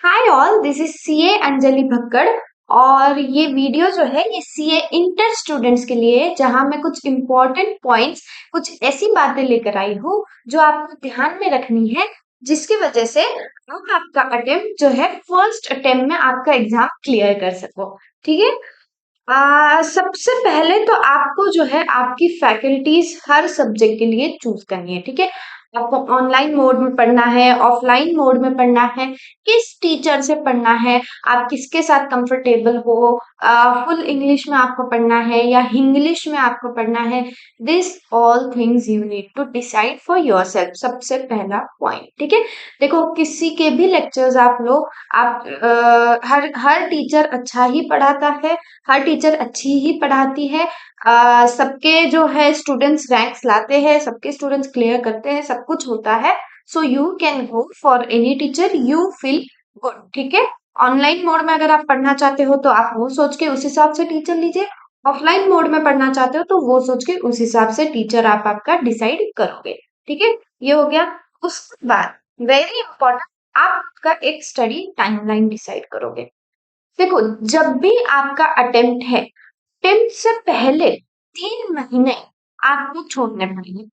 Hi all, this is CA Anjali Bhakkad. और ये video जो है ये सीए इंटर स्टूडेंट्स के लिए है, जहां मैं कुछ इंपॉर्टेंट पॉइंट्स, कुछ ऐसी बातें लेकर आई हूँ जो आपको ध्यान में रखनी है, जिसकी वजह से आप आपका अटेम्प्ट जो है फर्स्ट अटेम्प्ट में आपका एग्जाम क्लियर कर सको। ठीक है। सबसे पहले तो आपको जो है आपकी फैकल्टीज हर सब्जेक्ट के लिए चूज करनी है। ठीक है। आपको ऑनलाइन मोड में पढ़ना है, ऑफलाइन मोड में पढ़ना है, किस टीचर से पढ़ना है, आप किसके साथ कंफर्टेबल हो, फुल इंग्लिश में आपको पढ़ना है या इंग्लिश में आपको पढ़ना है। This all things you need to decide for yourself, सबसे पहला पॉइंट। ठीक है। देखो, किसी के भी लेक्चर्स आप लो, आप हर हर टीचर अच्छा ही पढ़ाता है, हर टीचर अच्छी ही पढ़ाती है। सबके जो है स्टूडेंट्स रैंक्स लाते हैं, सबके स्टूडेंट्स क्लियर करते हैं, सब कुछ होता है। So you can go for any teacher you feel good. ठीक है। ऑनलाइन मोड में अगर आप पढ़ना चाहते हो तो आप वो सोच के उस हिसाब से टीचर लीजिए, ऑफलाइन मोड में पढ़ना चाहते हो तो वो सोच के उस हिसाब से टीचर आप आपका डिसाइड करोगे। ठीक है। ये हो गया। उसके बाद वेरी इंपॉर्टेंट, आप आपका एक स्टडी टाइमलाइन डिसाइड करोगे। देखो, जब भी आपका अटेम्प्ट है, अटेम्प्ट से पहले 3 महीने आपको छोड़ने पड़ेंगे।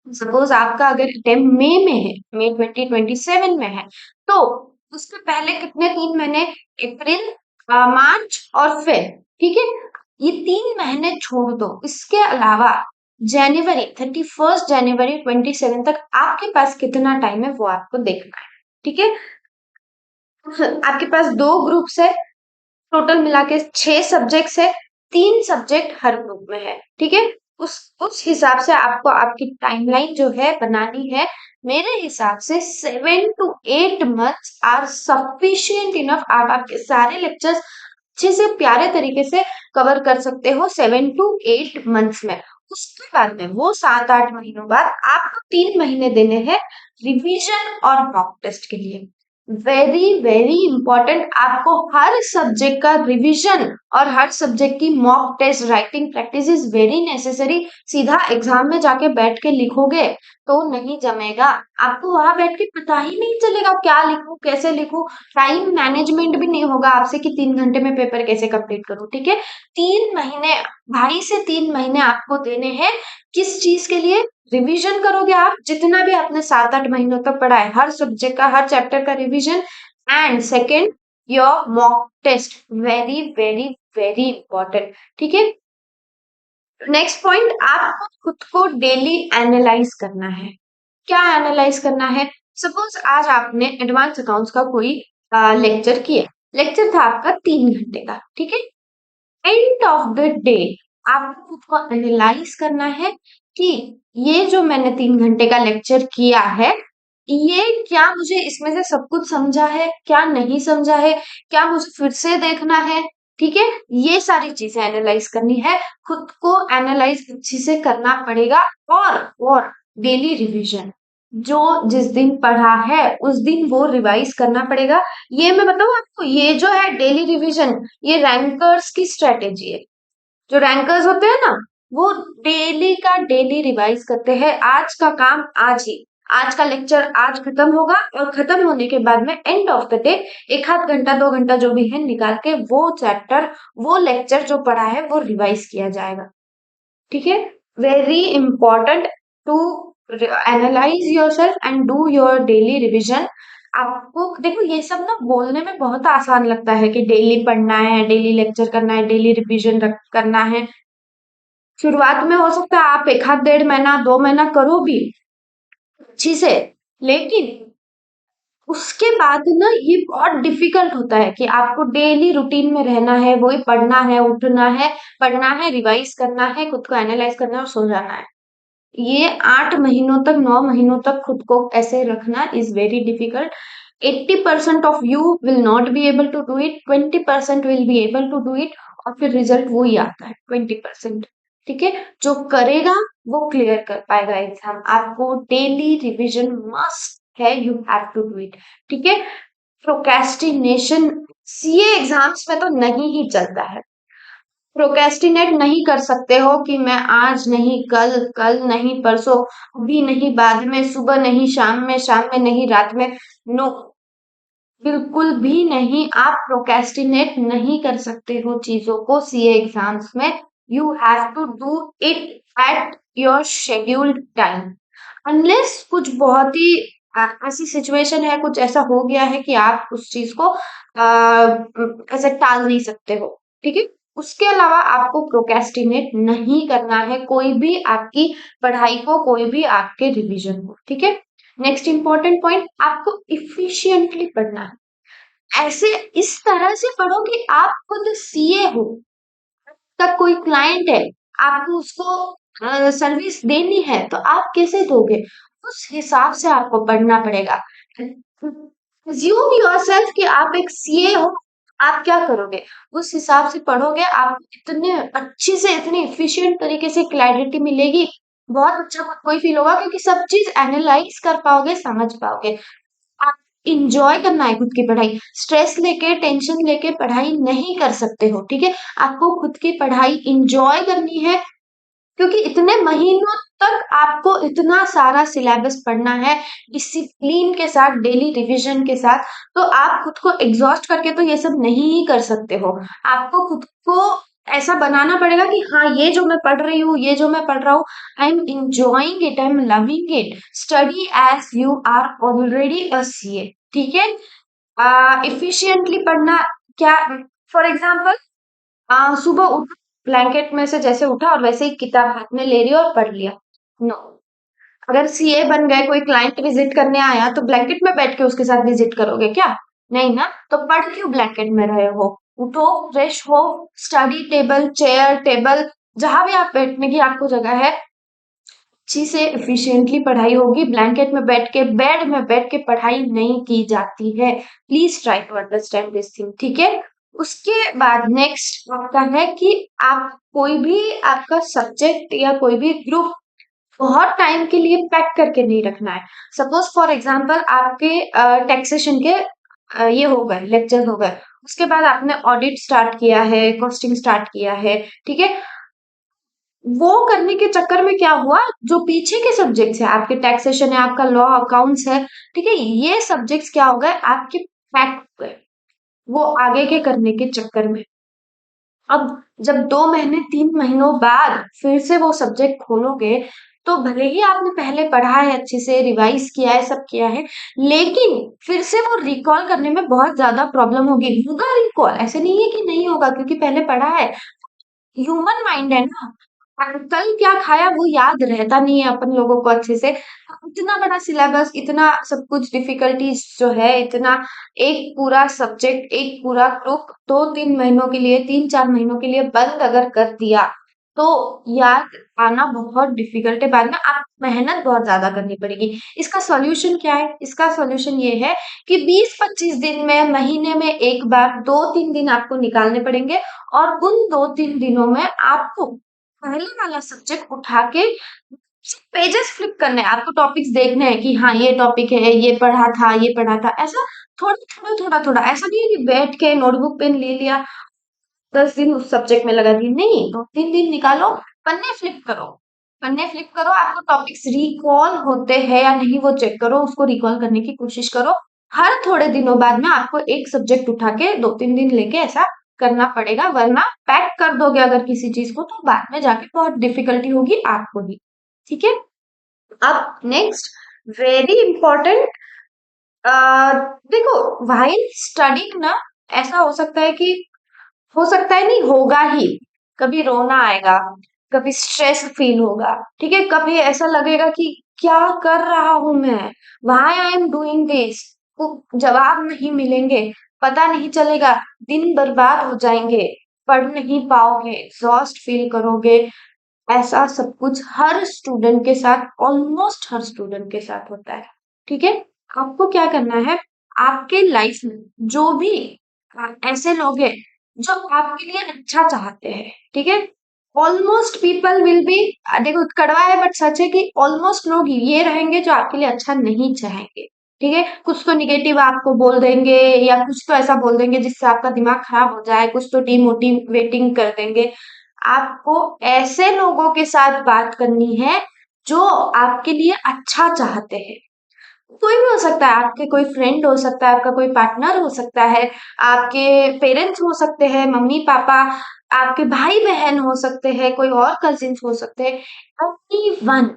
सपोज आपका अगर अटेम्प्ट मई में है, मई 2027 में है, तो उसके पहले कितने 3 महीने? अप्रैल, मार्च और फेब। ठीक है। ये 3 महीने छोड़ दो। इसके अलावा जनवरी 31 जनवरी 27 तक आपके पास कितना टाइम है वो आपको देखना है। ठीक है। आपके पास 2 ग्रुप्स है, टोटल मिला के 6 सब्जेक्ट्स है, 3 सब्जेक्ट हर ग्रुप में है। ठीक है। उस हिसाब से आपको आपकी टाइमलाइन जो है बनानी है। मेरे हिसाब से 7 to 8 months are sufficient enough. आप आपके सारे लेक्चर्स अच्छे से प्यारे तरीके से कवर कर सकते हो 7 to 8 months में। उसके बाद में वो 7-8 महीनों बाद आपको 3 महीने देने हैं रिवीजन और मॉक टेस्ट के लिए। वेरी वेरी इंपॉर्टेंट, आपको हर सब्जेक्ट का रिवीजन और हर सब्जेक्ट की mock test, writing practice is very necessary. सीधा एग्जाम में जाके बैठ के लिखोगे तो नहीं जमेगा। आपको वहां बैठ के पता ही नहीं चलेगा क्या लिखूं, कैसे लिखूं। टाइम मैनेजमेंट भी नहीं होगा आपसे कि 3 घंटे में पेपर कैसे कंप्लीट करूं। ठीक है। 3 महीने, 2.5 से 3 महीने आपको देने हैं। किस चीज के लिए? रिवीजन करोगे आप जितना भी आपने 7-8 महीनों तक पढ़ा है, हर सब्जेक्ट का, हर चैप्टर का revision. And second, your mock test, very very very important. ठीक है। नेक्स्ट पॉइंट, आपको खुद को डेली एनालाइज करना है। क्या एनालाइज करना है? सपोज आज आपने एडवांस अकाउंट्स का कोई लेक्चर किया, लेक्चर था आपका 3 घंटे का। ठीक है। एंड ऑफ द डे आपको खुद को एनालाइज करना है कि ये जो मैंने 3 घंटे का लेक्चर किया है, ये क्या मुझे इसमें से सब कुछ समझा है, क्या नहीं समझा है, क्या मुझे फिर से देखना है। ठीक है। ये सारी चीजें एनालाइज करनी है। खुद को एनालाइज अच्छी से करना पड़ेगा। और डेली रिवीजन, जो जिस दिन पढ़ा है उस दिन वो रिवाइज करना पड़ेगा। ये मैं बताऊं आपको, ये जो है डेली रिवीजन, ये रैंकर्स की स्ट्रेटेजी है। जो रैंकर्स होते हैं ना, वो डेली का डेली रिवाइज करते हैं। आज का काम आज ही, आज का लेक्चर आज खत्म होगा, और खत्म होने के बाद में एंड ऑफ द डे 1 आध घंटा 2 घंटा जो भी है निकाल के वो चैप्टर, वो लेक्चर जो पढ़ा है वो रिवाइज किया जाएगा। ठीक है। Very important to analyse yourself and do your daily revision. आपको देखो, ये सब ना बोलने में बहुत आसान लगता है कि डेली पढ़ना है, डेली लेक्चर करना है, डेली रिवीजन करना है। शुरुआत में हो सकता है आप 1 आध 1.5 महीना 2 महीना करो भी अच्छी से, लेकिन उसके बाद ना ये बहुत डिफिकल्ट होता है कि आपको डेली रूटीन में रहना है, वही पढ़ना है, उठना है, पढ़ना है, रिवाइज करना है, खुद को एनालाइज करना है और सो जाना है। ये 8 महीनों तक, 9 महीनों तक खुद को ऐसे रखना is very difficult. 80% of you will not be able to do it, 20% will be able to do it, और फिर रिजल्ट वो ही आता है 20%। ठीक है। जो करेगा वो क्लियर कर पाएगा एग्जाम। आपको डेली रिवीजन मस्ट है, you have to do it. ठीक है। प्रोक्रेस्टिनेशन सीए एग्जाम्स में तो नहीं ही चलता है। प्रोक्रेस्टिनेट नहीं कर सकते हो कि मैं आज नहीं, कल, कल नहीं परसों, अभी नहीं बाद में, सुबह नहीं शाम में, शाम में नहीं रात में। नो। बिल्कुल भी नहीं, आप प्रोक्रेस्टिनेट नहीं कर सकते हो चीजों को सीए एग्जाम्स में। You have to do it at your scheduled time. Unless कुछ बहुत ही ऐसी सिचुएशन है, कुछ ऐसा हो गया है कि आप उस चीज को ऐसे टाल नहीं सकते हो, ठीक है। उसके अलावा आपको प्रोक्रेस्टिनेट नहीं करना है कोई भी आपकी पढ़ाई को, कोई भी आपके रिवीजन को, ठीक है। नेक्स्ट इंपॉर्टेंट पॉइंट, आपको इफिशिएंटली पढ़ना है। ऐसे इस तरह से पढ़ो कि आप खुद सीए हो, तक कोई क्लाइंट है, आपको उसको सर्विस देनी है, तो आप कैसे दोगे? उस हिसाब से आपको पढ़ना पड़ेगा। Assume yourself कि आप एक सीए हो, आप क्या करोगे? उस हिसाब से पढ़ोगे, आप इतने अच्छी से, इतनी एफिशिएंट तरीके से क्लैरिटी मिलेगी, बहुत अच्छा खुद को ही फील होगा, क्योंकि सब चीज एनालाइज कर पाओगे, समझ पाओगे। आप इंजॉय करना है खुद की पढ़ाई, स्ट्रेस लेके, टेंशन लेके पढ़ाई नहीं कर सकते हो, ठीक है। आपको खुद की पढ़ाई इंजॉय करनी है, क्योंकि इतने महीनों तक आपको इतना सारा सिलेबस पढ़ना है डिसिप्लिन के साथ, डेली रिवीजन के साथ। तो आप खुद को एग्जॉस्ट करके तो ये सब नहीं कर सकते हो। आपको खुद को ऐसा बनाना पड़ेगा कि हाँ, ये जो मैं पढ़ रही हूँ, ये जो मैं पढ़ रहा हूँ, I am enjoying it, I am loving it. Study as you are already a CA, ठीक है। इफिशियंटली पढ़ना क्या? फॉर एग्जाम्पल, सुबह उठ, ब्लैंकेट में से जैसे उठा और वैसे ही किताब हाथ में ले लिया और पढ़ लिया? नो। अगर सीए बन गए, कोई क्लाइंट विजिट करने आया, तो ब्लैंकेट में बैठ के उसके साथ विजिट करोगे क्या? नहीं ना। तो पढ़ क्यों ब्लैंकेट में रहे हो? उठो, फ्रेश हो, स्टडी टेबल, चेयर, टेबल, जहां भी आप बैठने की आपको जगह है, अच्छी से एफिशिएंटली पढ़ाई होगी। ब्लैंकेट में बैठ के, बेड में बैठ के पढ़ाई नहीं की जाती है। Please try to understand this thing, ठीक है। उसके बाद नेक्स्ट आपका है कि आप कोई भी आपका सब्जेक्ट या कोई भी ग्रुप बहुत टाइम के लिए पैक करके नहीं रखना है। सपोज फॉर एग्जांपल, आपके टैक्सेशन के ये हो गए, लेक्चर हो गए, उसके बाद आपने ऑडिट स्टार्ट किया है, कॉस्टिंग स्टार्ट किया है, ठीक है। वो करने के चक्कर में क्या हुआ, जो पीछे के सब्जेक्ट्स है, आपके टैक्सेशन है, आपका लॉ अकाउंट्स है, ठीक है, ये सब्जेक्ट्स क्या हो गए, आपके पैक हो गए, वो आगे के करने के चक्कर में। अब जब 2 महीने 3 महीनों बाद फिर से वो सब्जेक्ट खोलोगे, तो भले ही आपने पहले पढ़ा है, अच्छे से रिवाइज किया है, सब किया है, लेकिन फिर से वो रिकॉल करने में बहुत ज्यादा प्रॉब्लम होगी। होगा रिकॉल, ऐसे नहीं है कि नहीं होगा, क्योंकि पहले पढ़ा है। ह्यूमन माइंड है ना, कल क्या खाया वो याद रहता नहीं है अपन लोगों को अच्छे से। इतना बड़ा सिलेबस, इतना सब कुछ डिफिकल्टीज जो है, इतना एक पूरा सब्जेक्ट, एक पूरा ग्रुप 2-3 महीनों के लिए, 3-4 महीनों के लिए बंद अगर कर दिया, तो याद आना बहुत डिफिकल्ट है। बाद में आप मेहनत बहुत ज्यादा करनी पड़ेगी। इसका सॉल्यूशन क्या है? इसका सॉल्यूशन ये है कि 20-25 दिन में, महीने में एक बार 2-3 दिन आपको निकालने पड़ेंगे, और उन 2-3 दिनों में आपको पहले वाला सब्जेक्ट उठा के पेजेस फ्लिप करने हैं, आपको टॉपिक्स देखने हैं कि हाँ, ये टॉपिक है, ये पढ़ा था, ये पढ़ा था, ऐसा थोड़ा थोड़ा थोड़ा थोड़ा। ऐसा नहीं है कि बैठ के नोटबुक पेन ले लिया, 10 दिन उस सब्जेक्ट में लगा दिए, नहीं, 2-3 दिन निकालो, पन्ने फ्लिप करो, पन्ने फ्लिप करो, आपको टॉपिक्स रिकॉल होते हैं या नहीं वो चेक करो, उसको रिकॉल करने की कोशिश करो। हर थोड़े दिनों बाद में आपको एक सब्जेक्ट उठा के 2-3 दिन लेके ऐसा करना पड़ेगा, वरना पैक कर दोगे अगर किसी चीज को, तो बाद में जाके बहुत डिफिकल्टी होगी आपको ही, ठीक है। अब नेक्स्ट, वेरी इंपॉर्टेंट, देखो, वाइल स्टडिंग ना, ऐसा हो सकता है कि, हो सकता है नहीं, होगा ही, कभी रोना आएगा, कभी स्ट्रेस फील होगा, ठीक है, कभी ऐसा लगेगा कि क्या कर रहा हूं मैं, why I am doing this, जवाब नहीं मिलेंगे, पता नहीं चलेगा, दिन बर्बाद हो जाएंगे, पढ़ नहीं पाओगे, एग्जॉस्ट फील करोगे। ऐसा सब कुछ हर स्टूडेंट के साथ, ऑलमोस्ट हर स्टूडेंट के साथ होता है, ठीक है। आपको क्या करना है, आपके लाइफ में जो भी ऐसे लोग हैं जो आपके लिए अच्छा चाहते हैं, ठीक है, ऑलमोस्ट पीपल विल बी, देखो कड़वा है बट सच है कि ऑलमोस्ट लोग ये रहेंगे जो आपके लिए अच्छा नहीं चाहेंगे, ठीक है। कुछ तो निगेटिव आपको बोल देंगे, या कुछ तो ऐसा बोल देंगे जिससे आपका दिमाग खराब हो जाए, कुछ तो डिमोटिवेटिंग कर देंगे। आपको ऐसे लोगों के साथ बात करनी है जो आपके लिए अच्छा चाहते हैं, कोई भी हो सकता है, आपके कोई फ्रेंड हो सकता है, आपका कोई पार्टनर हो सकता है, आपके पेरेंट्स हो सकते हैं, मम्मी-पापा, आपके भाई-बहन हो सकते हैं, कोई और कज़िन्स हो सकते हैं, एनीवन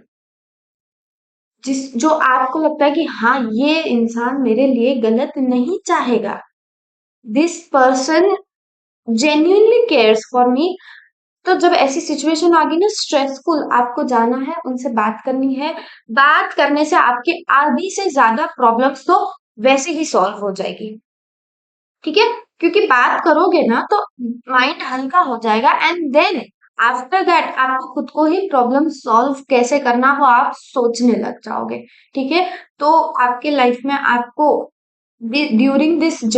जो आपको लगता है कि हाँ, ये इंसान मेरे लिए गलत नहीं चाहेगा। This person genuinely cares for me. तो जब ऐसी सिचुएशन आ गई ना स्ट्रेसफुल, आपको जाना है, उनसे बात करनी है। बात करने से आपके आधी से ज़्यादा प्रॉब्लम्स तो वैसे ही सॉल्व हो जाएगी। ठीक है? क्योंकि बात करोगे ना तो माइंड हल्का हो जाएगा एंड देन आफ्टर दैट आपको खुद को ही प्रॉब्लम सॉल्व कैसे करना वो आप सोचने लग जाओगे। ठीक है? तो आपके लाइफ में आपको during this CA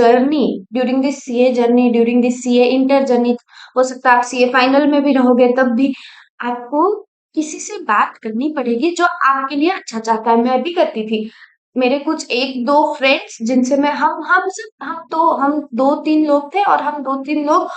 journey, during this CA inter journey, हो सकता है आप सीए फाइनल में भी रहोगे तब भी आपको किसी से बात करनी पड़ेगी जो आपके लिए अच्छा चाहता है। मैं भी करती थी। मेरे कुछ 1-2 फ्रेंड्स जिनसे मैं हम 2-3 लोग थे और हम 2-3 लोग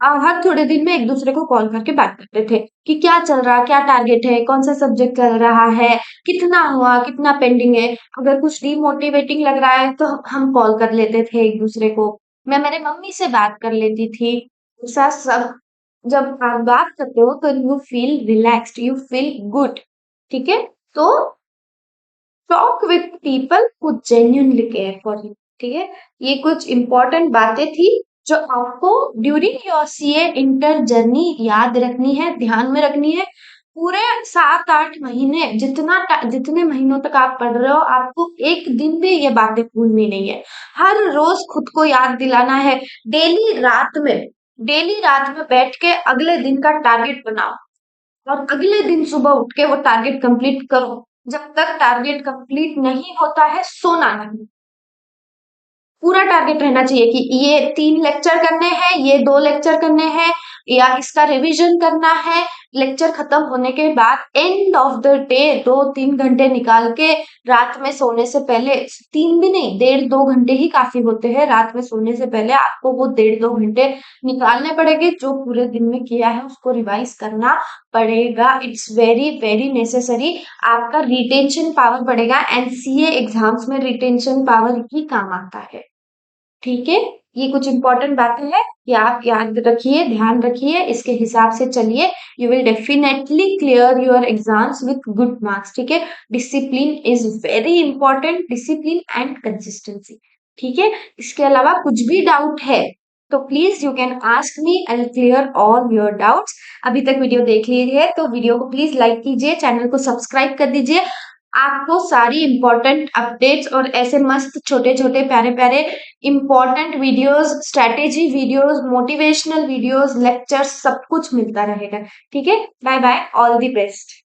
हर थोड़े दिन में एक-दूसरे को कॉल करके बात करते थे कि क्या चल रहा है, क्या टारगेट है, कौन-सा सब्जेक्ट चल रहा है, कितना हुआ, कितना पेंडिंग है। अगर कुछ डीमोटिवेटिंग लग रहा है तो हम कॉल कर लेते थे एक-दूसरे को। मैं मेरे मम्मी से बात कर लेती थी। ऐसा सब जब आप बात करते हो तो you feel relaxed, you feel good. ठीक है? तो talk with people who genuinely care for you. ठीक है? ये कुछ इंपॉर्टेंट बातें थी जो आपको during your CA inter journey याद रखनी है, ध्यान में रखनी है। पूरे 7-8 महीने जितने महीनों तक आप पढ़ रहे हो आपको एक दिन भी ये बातें भूलनी नहीं है। हर रोज खुद को याद दिलाना है। डेली रात में बैठ के अगले दिन का टारगेट बनाओ और अगले दिन सुबह उठ के वो टारगेट कंप्लीट करो। जब तक टारगेट कंप्लीट नहीं होता है सोना नहीं। पूरा टारगेट रहना चाहिए कि ये 3 लेक्चर करने हैं, ये 2 लेक्चर करने हैं या इसका रिवीजन करना है। लेक्चर खत्म होने के बाद एंड ऑफ द डे 2-3 घंटे निकाल के रात में सोने से पहले, 3 भी नहीं, 1.5-2 घंटे ही काफी होते हैं। रात में सोने से पहले आपको वो 1.5-2 घंटे निकालने पड़ेंगे। जो पूरे दिन में किया है उसको रिवाइज करना पड़ेगा। It's very very necessary. आपका रिटेंशन पावर बढ़ेगा एंड सीए एग्जाम्स में रिटेंशन पावर ही काम आता है। ठीक है? ये कुछ इंपॉर्टेंट बातें हैं कि आप याद रखिए, ध्यान रखिए, इसके हिसाब से चलिए। You will definitely clear your exams with good marks. ठीक है? Discipline is very important, discipline and consistency. ठीक है? इसके अलावा कुछ भी डाउट है तो please you can ask me, I will clear all your doubts. अभी तक वीडियो देख लीजिए तो वीडियो को प्लीज लाइक कीजिए, चैनल को सब्सक्राइब कर दीजिए। आपको सारी इंपॉर्टेंट अपडेट्स और ऐसे मस्त छोटे छोटे प्यारे प्यारे important videos, strategy videos, motivational videos, lectures सब कुछ मिलता रहेगा। ठीक है? Bye bye, all the best.